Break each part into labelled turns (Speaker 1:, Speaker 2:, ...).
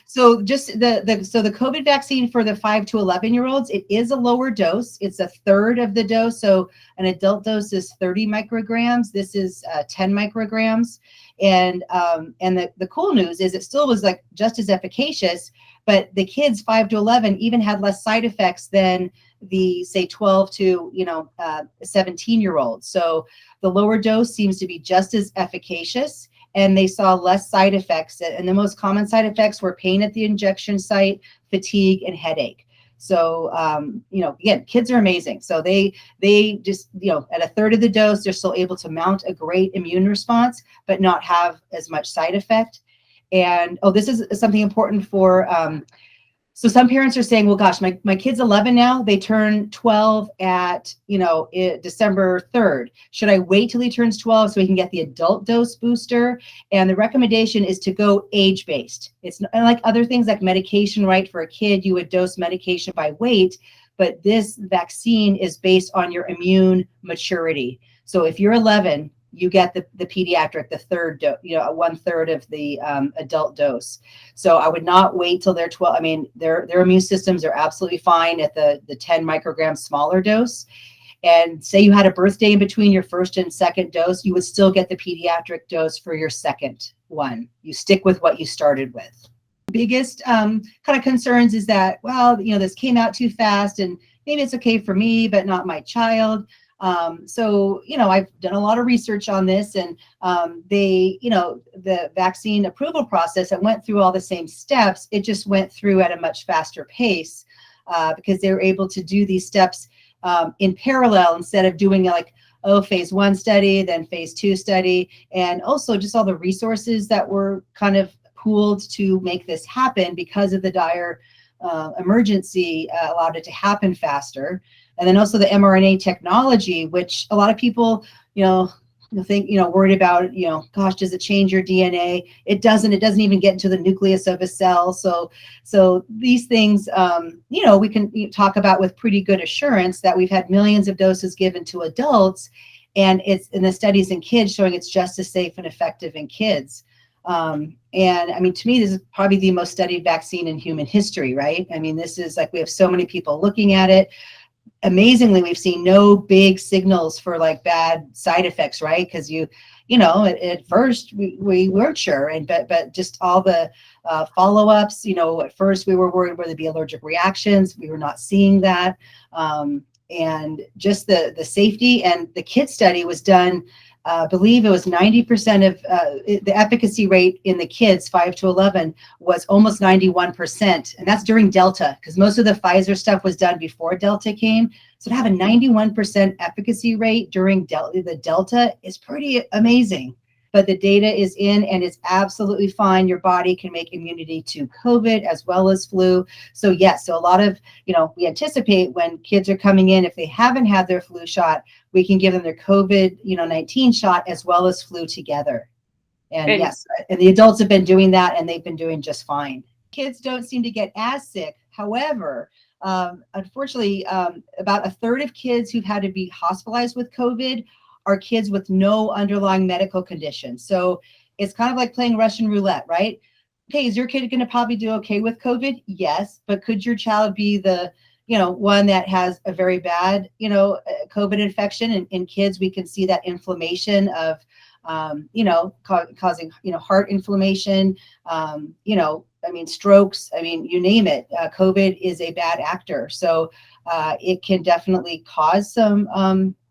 Speaker 1: So just the COVID vaccine for the 5 to 11-year-olds, it is a lower dose. It's a third of the dose. So an adult dose is 30 micrograms. This is 10 micrograms. And the cool news is it still was like just as efficacious, but the kids 5 to 11 even had less side effects than the, say, 12 to 17-year-olds. So the lower dose seems to be just as efficacious, and they saw less side effects. And the most common side effects were pain at the injection site, fatigue, and headache. So, again, kids are amazing. So they just, at a third of the dose, they're still able to mount a great immune response, but not have as much side effect. And, this is something important for, so some parents are saying, well, gosh, my kid's 11 now. They turn 12 at, December 3rd. Should I wait till he turns 12 so he can get the adult dose booster? And the recommendation is to go age-based. It's not like other things like medication, right? For a kid, you would dose medication by weight, but this vaccine is based on your immune maturity. So if you're 11, you get the pediatric, the third dose, 1/3 of the adult dose. So I would not wait till they're 12. I mean, their immune systems are absolutely fine at the 10 microgram smaller dose. And say you had a birthday in between your first and second dose, you would still get the pediatric dose for your second one. You stick with what you started with. Biggest kind of concerns is that, this came out too fast and maybe it's okay for me, but not my child. So, I've done a lot of research on this, and the vaccine approval process, it went through all the same steps. It just went through at a much faster pace because they were able to do these steps in parallel instead of doing phase 1 study, then phase 2 study, and also just all the resources that were kind of pooled to make this happen because of the dire emergency allowed it to happen faster. And then also the mRNA technology, which a lot of people, think, worried about, gosh, does it change your DNA? It doesn't even get into the nucleus of a cell. So these things, we can talk about with pretty good assurance that we've had millions of doses given to adults, and it's in the studies in kids showing it's just as safe and effective in kids. And I mean, to me, this is probably the most studied vaccine in human history, right? I mean, this is we have so many people looking at it. Amazingly, we've seen no big signals for bad side effects, right? Because at first we weren't sure, but just all the follow-ups, at first we were worried where there'd be allergic reactions. We were not seeing that, and just the safety. And the kid study was done. I believe it was 90% of the efficacy rate in the kids 5 to 11 was almost 91%. And that's during Delta, because most of the Pfizer stuff was done before Delta came. So to have a 91% efficacy rate during the Delta is pretty amazing. But the data is in and it's absolutely fine. Your body can make immunity to COVID as well as flu. So yes, so a lot of, we anticipate when kids are coming in, if they haven't had their flu shot, we can give them their COVID-19 shot as well as flu together. And yes, and the adults have been doing that and they've been doing just fine. Kids don't seem to get as sick. However, unfortunately, about a third of kids who've had to be hospitalized with COVID are kids with no underlying medical condition. So it's kind of like playing Russian roulette, right? Okay, is your kid going to probably do okay with COVID? Yes, but could your child be the, one that has a very bad, COVID infection? And in kids, we can see that inflammation of, causing, heart inflammation, strokes, you name it. COVID is a bad actor. So it can definitely cause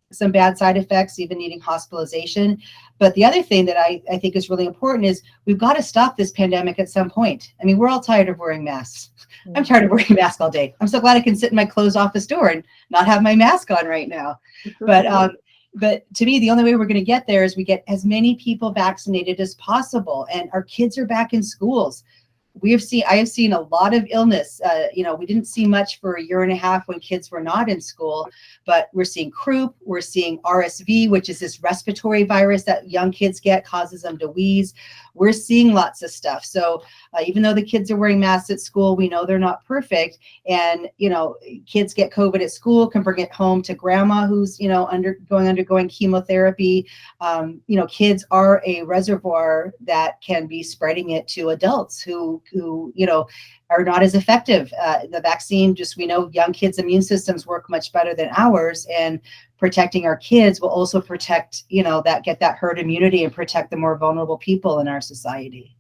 Speaker 1: some bad side effects, even needing hospitalization. But the other thing that I think is really important is we've got to stop this pandemic at some point. I mean, we're all tired of wearing masks. I'm tired of wearing a mask all day. I'm so glad I can sit in my closed office door and not have my mask on right now. But to me, the only way we're going to get there is we get as many people vaccinated as possible. And our kids are back in schools. I have seen a lot of illness. We didn't see much for a year and a half when kids were not in school, but we're seeing croup, we're seeing RSV, which is this respiratory virus that young kids get, causes them to wheeze. we're seeing lots of stuff. So even though the kids are wearing masks at school, we know they're not perfect. And, kids get COVID at school, can bring it home to grandma who's, undergoing chemotherapy. Kids are a reservoir that can be spreading it to adults who are not as effective. The vaccine, we know young kids' immune systems work much better than ours, and protecting our kids will also protect, get that herd immunity and protect the more vulnerable people in our society.